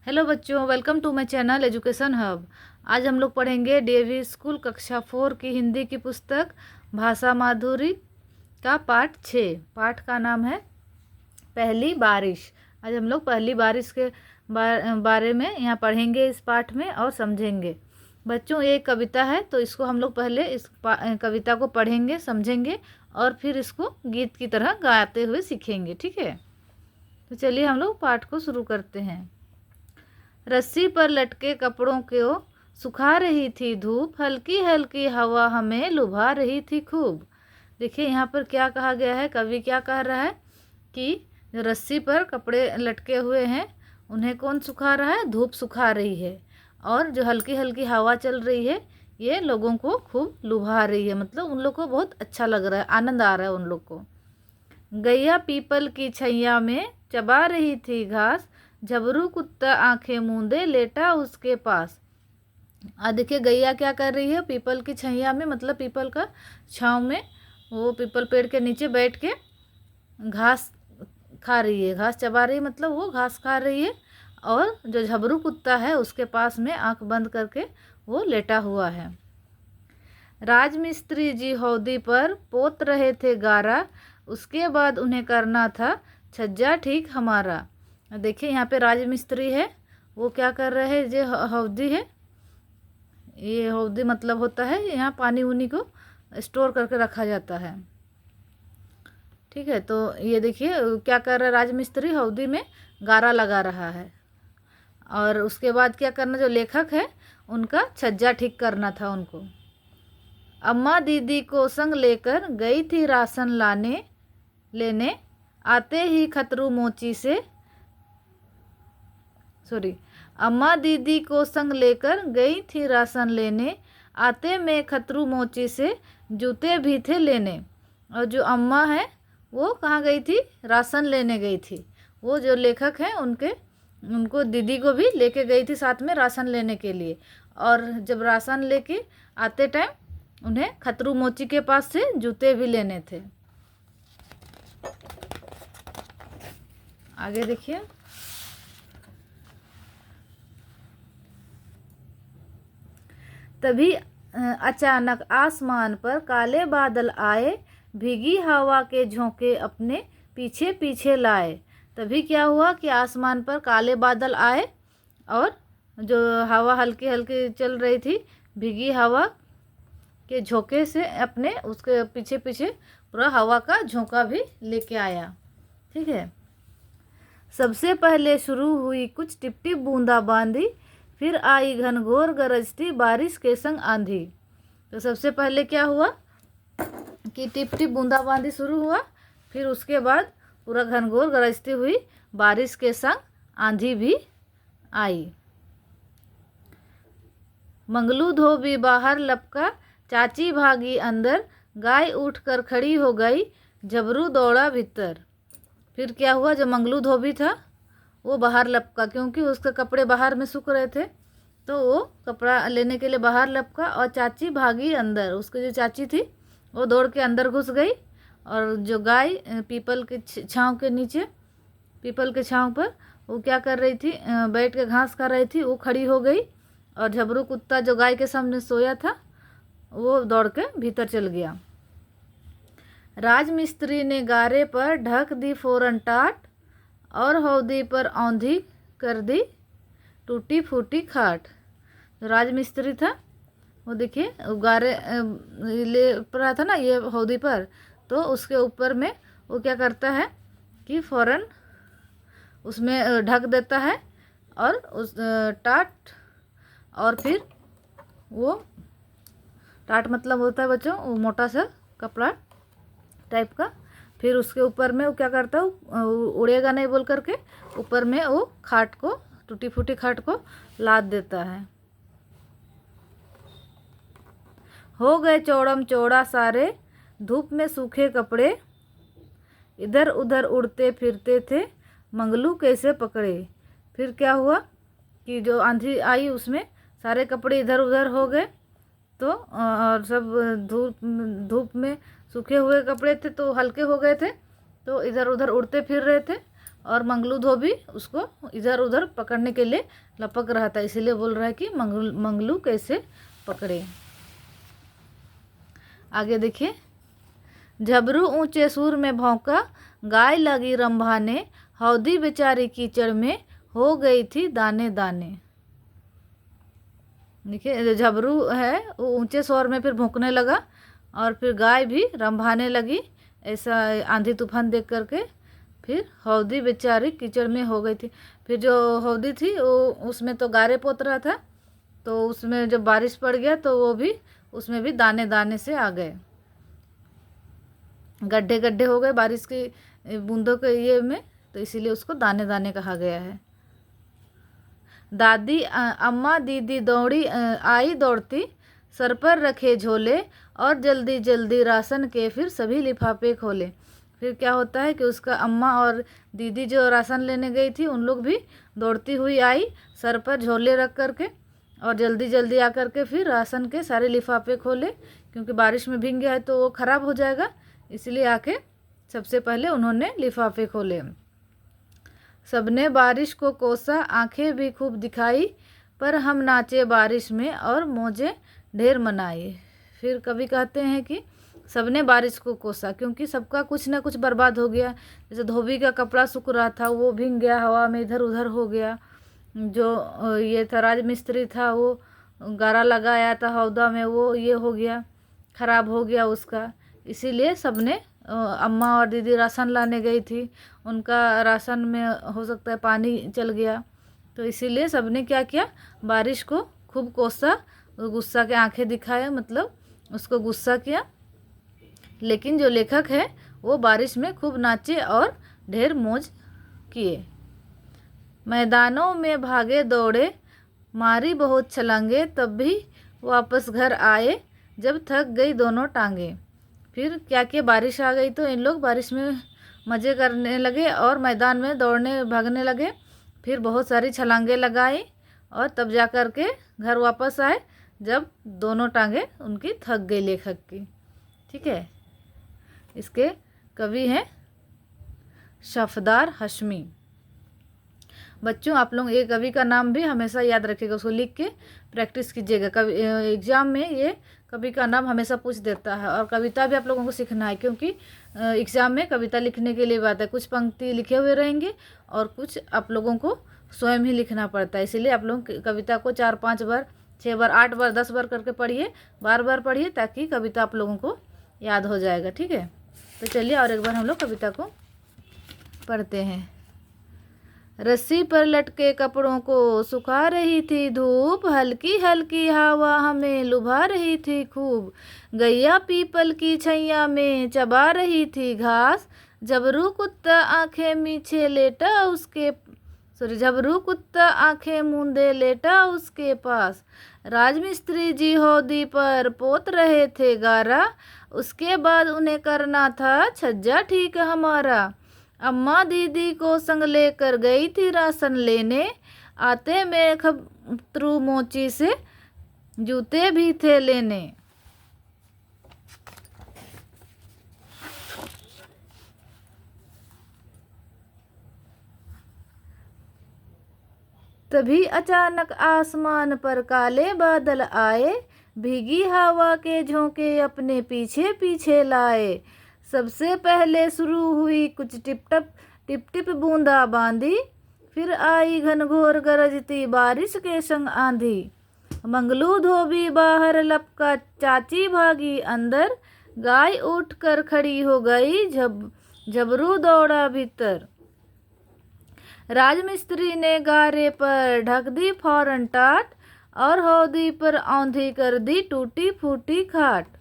Hello बच्चों, welcome to my channel education hub. आज हम लोग पढ़ेंगे डीएवी स्कूल कक्षा 4 की हिंदी की पुस्तक भाषा माधुरी का पाठ 6। पाठ का नाम है पहली बारिश। आज हम लोग पहली बारिश के बारे में यहाँ पढ़ेंगे इस पाठ में और समझेंगे। बच्चों, ये कविता है तो इसको हम लोग पहले इस कविता को पढ़ेंगे, समझेंगे और फिर इसको गीत की तरह गाते हुए सीखेंगे। ठीक है, तो चलिए हम लोग पाठ को शुरू करते हैं। रस्सी पर लटके कपड़ों को सुखा रही थी धूप, हल्की हल्की हवा हमें लुभा रही थी खूब। देखिए यहाँ पर क्या कहा गया है, कवि क्या कह रहा है कि जो रस्सी पर कपड़े लटके हुए हैं उन्हें कौन सुखा रहा है? धूप सुखा रही है। और जो हल्की हल्की हवा चल रही है ये लोगों को खूब लुभा रही है, मतलब उन लोग को बहुत अच्छा लग रहा है, आनंद आ रहा है उन लोग को। गैया पीपल की छैया में चबा रही थी घास, झबरू कुत्ता आंखें मूंदे लेटा उसके पास। देखिए गैया क्या कर रही है? पीपल की छैया में, मतलब पीपल का छांव में, वो पीपल पेड़ के नीचे बैठ के घास खा रही है, घास चबा रही है, मतलब वो घास खा रही है। और जो झबरू कुत्ता है उसके पास में आंख बंद करके वो लेटा हुआ है। राजमिस्त्री जी हौदी पर पोत रहे थे गारा, उसके बाद उन्हें करना था छज्जा ठीक हमारा। देखिए यहाँ पे राजमिस्त्री है, वो क्या कर रहे हैं? जो हौदी है, ये हौदी मतलब होता है यहाँ पानी उनी को स्टोर करके रखा जाता है। ठीक है, तो ये देखिए क्या कर रहा है राजमिस्त्री? हौदी में गारा लगा रहा है। और उसके बाद क्या करना, जो लेखक है उनका छज्जा ठीक करना था उनको। अम्मा दीदी को संग लेकर गई थी राशन लेने, आते ही खतरू मोची से अम्मा दीदी को संग लेकर गई थी राशन लेने, आते में खतरू मोची से जूते भी थे लेने। और जो अम्मा है वो कहाँ गई थी? राशन लेने गई थी। वो जो लेखक हैं उनको दीदी को भी लेके गई थी साथ में राशन लेने के लिए। और जब राशन लेके आते टाइम उन्हें खतरू मोची के पास से जूते भी लेने थे। आगे देखिए। तभी अचानक आसमान पर काले बादल आए, भीगी हवा के झोंके अपने पीछे पीछे लाए। तभी क्या हुआ कि आसमान पर काले बादल आए और जो हवा हल्की हल्की चल रही थी, भीगी हवा के झोंके से अपने उसके पीछे पीछे पूरा हवा का झोंका भी लेके आया। ठीक है, सबसे पहले शुरू हुई कुछ टिप टिप बूंदाबांदी, फिर आई घनघोर गरजती बारिश के संग आंधी। तो सबसे पहले क्या हुआ कि टिप टिप बूंदाबांदी शुरू हुआ, फिर उसके बाद पूरा घनघोर गरजती हुई बारिश के संग आंधी भी आई। मंगलू धोबी बाहर लपका, चाची भागी अंदर, गाय उठकर खड़ी हो गई, झबरू दौड़ा भीतर। फिर क्या हुआ? जो मंगलू धोबी था वो बाहर लपका, क्योंकि उसके कपड़े बाहर में सूख रहे थे, तो वो कपड़ा लेने के लिए बाहर लपका। और चाची भागी अंदर, उसकी जो चाची थी वो दौड़ के अंदर घुस गई। और जो गाय पीपल के छांव के नीचे, पीपल के छांव पर वो क्या कर रही थी? बैठ के घास खा रही थी, वो खड़ी हो गई। और झबरू कुत्ता जो गाय के सामने सोया था वो दौड़ के भीतर चल गया। राजमिस्त्री ने गारे पर ढक दी फौरन टाट, और हौदी पर औंधी कर दी टूटी फूटी खाट। राजमिस्त्री था वो, देखिए गारे ले रहा था ना ये हौदी पर, तो उसके ऊपर में वो क्या करता है कि फौरन उसमें ढक देता है और उस टाट, और फिर वो टाट मतलब होता है बच्चों वो मोटा सा कपड़ा टाइप का, फिर उसके ऊपर में वो क्या करता है, उड़ेगा नहीं बोल करके ऊपर में वो खाट को, टूटी फूटी खाट को लाद देता है। हो गए चौड़म चौड़ा सारे, धूप में सूखे कपड़े, इधर उधर उड़ते फिरते थे, मंगलू कैसे पकड़े। फिर क्या हुआ कि जो आंधी आई उसमें सारे कपड़े इधर उधर हो गए, तो और सब धूप में सूखे हुए कपड़े थे तो हल्के हो गए थे, तो इधर उधर उड़ते फिर रहे थे। और मंगलू धोबी उसको इधर उधर पकड़ने के लिए लपक रहा था, इसीलिए बोल रहा है कि मंगलू कैसे पकड़े। आगे देखिए, झबरू ऊंचे सुर में भौंका, गाय लगी रंभाने, हौदी बेचारी कीचड़ में हो गई थी दाने दाने। देखिए झबरू है वो ऊंचे स्वर में फिर भौंकने लगा और फिर गाय भी रंभाने लगी, ऐसा आंधी तूफान देख करके। फिर हौदी बेचारी कीचड़ में हो गई थी। फिर जो हौदी थी वो उसमें तो गारे पोत रहा था, तो उसमें जब बारिश पड़ गया तो वो भी उसमें भी दाने दाने से आ गए, गड्ढे गड्ढे हो गए बारिश की बूंदों के ये में, तो इसीलिए उसको दाने दाने कहा गया है। दादी अम्मा दीदी दौड़ी आई दौड़ती, सर पर रखे झोले और जल्दी जल्दी राशन के फिर सभी लिफाफे खोले। फिर क्या होता है कि उसका अम्मा और दीदी जो राशन लेने गई थी उन लोग भी दौड़ती हुई आई, सर पर झोले रख करके, और जल्दी जल्दी आकर के फिर राशन के सारे लिफाफे खोले, क्योंकि बारिश में भीग गया है तो वो ख़राब हो जाएगा, इसलिए आके सबसे पहले उन्होंने लिफाफे खोले। सबने बारिश को कोसा, आंखें भी खूब दिखाई, पर हम नाचे बारिश में और मौजें ढेर मनाई। फिर कभी कहते हैं कि सबने बारिश को कोसा, क्योंकि सबका कुछ ना कुछ बर्बाद हो गया। जैसे धोबी का कपड़ा सूख रहा था वो भीग गया, हवा में इधर उधर हो गया। जो ये था राजमिस्त्री था वो गारा लगाया था हौदा में, वो ये हो गया, ख़राब हो गया उसका। इसीलिए सबने अम्मा और दीदी राशन लाने गई थी, उनका राशन में हो सकता है पानी चल गया, तो इसीलिए सबने क्या किया, बारिश को खूब कोसा, गुस्सा के आंखें दिखाया, मतलब उसको गुस्सा किया। लेकिन जो लेखक है वो बारिश में खूब नाचे और ढेर मौज किए। मैदानों में भागे दौड़े, मारी बहुत छलांगे, तब भी वापस घर आए जब थक गई दोनों टांगे। फिर क्या किया, बारिश आ गई तो इन लोग बारिश में मज़े करने लगे और मैदान में दौड़ने भागने लगे। फिर बहुत सारी छलांगे लगाई और तब जा कर के घर वापस आए जब दोनों टांगे उनकी थक गई लेखक की। ठीक है, इसके कवि हैं सफदर हशमी। बच्चों आप लोग ये कवि का नाम भी हमेशा याद रखिएगा, उसको लिख के प्रैक्टिस कीजिएगा। कवि एग्ज़ाम में ये कवि का नाम हमेशा पूछ देता है, और कविता भी आप लोगों को सीखना है, क्योंकि एग्ज़ाम में कविता लिखने के लिए बात है, कुछ पंक्ति लिखे हुए रहेंगे और कुछ आप लोगों को स्वयं ही लिखना पड़ता है। इसीलिए आप लोग कविता को 4-5 बार, 6 बार, 8 बार, 10 बार करके पढ़िए, बार बार पढ़िए, ताकि कविता आप लोगों को याद हो जाएगा। ठीक है, तो चलिए और एक बार हम लोग कविता को पढ़ते हैं। रस्सी पर लटके कपड़ों को सुखा रही थी धूप, हल्की हल्की हवा हमें लुभा रही थी खूब। गैया पीपल की छैया में चबा रही थी घास, झबरू कुत्ता आंखें मीचे लेटा उसके झबरू कुत्ता आंखें मूंदे लेटा उसके पास। राजमिस्त्री जी हौदी पर पोत रहे थे गारा, उसके बाद उन्हें करना था छज्जा ठीक हमारा। अम्मा दीदी को संग लेकर गई थी राशन लेने, आते में खतरू मोची से जूते भी थे लेने। तभी अचानक आसमान पर काले बादल आए, भीगी हवा के झोंके अपने पीछे पीछे लाए। सबसे पहले शुरू हुई कुछ टिप टिप बूंदा बांदी, फिर आई घनघोर गरजती बारिश के संग आंधी। मंगलू धोबी बाहर लपका, चाची भागी अंदर, गाय उठकर खड़ी हो गई, झबरू दौड़ा भीतर। राजमिस्त्री ने गारे पर ढक दी फौरन टाट, और हौदी पर औंधी कर दी टूटी फूटी खाट।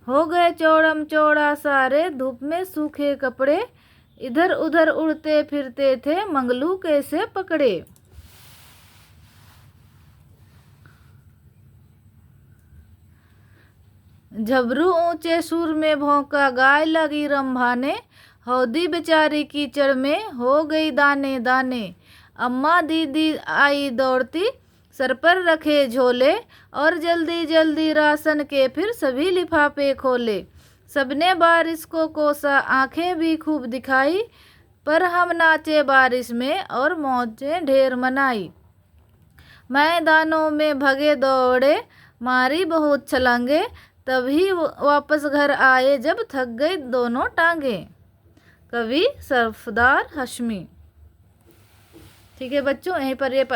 हो गए चौड़म चौड़ा सारे धूप में सूखे कपड़े, इधर उधर उड़ते फिरते थे मंगलू कैसे पकड़े। झबरू ऊंचे सुर में भौंका, गाय लगी रंभाने, हौदी बेचारी कीचड़ में हो गई दाने दाने। अम्मा दीदी आई दौड़ती, सर पर रखे झोले, और जल्दी जल्दी राशन के फिर सभी लिफाफे खोले। सबने बारिश को कोसा, आंखें भी खूब दिखाई, पर हम नाचे बारिश में और मौजें ढेर मनाई। मैदानों में भगे दौड़े, मारी बहुत छलांगे, तभी वापस घर आए जब थक गई दोनों टांगे। कवि सरफदार हाशमी। ठीक है बच्चों, यहीं पर ये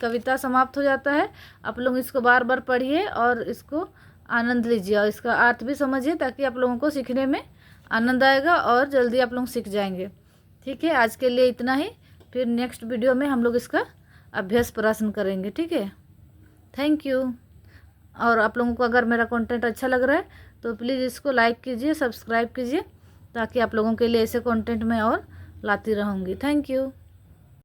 कविता समाप्त हो जाता है। आप लोग इसको बार बार पढ़िए और इसको आनंद लीजिए और इसका अर्थ भी समझिए, ताकि आप लोगों को सीखने में आनंद आएगा और जल्दी आप लोग सीख जाएंगे। ठीक है, आज के लिए इतना ही। फिर नेक्स्ट वीडियो में हम लोग इसका अभ्यास प्रश्न करेंगे। ठीक है, थैंक यू। और आप लोगों को अगर मेरा कंटेंट अच्छा लग रहा है तो प्लीज़ इसको लाइक कीजिए, सब्सक्राइब कीजिए, ताकि आप लोगों के लिए ऐसे कंटेंट मैं और लाती रहूँगी। Thank you.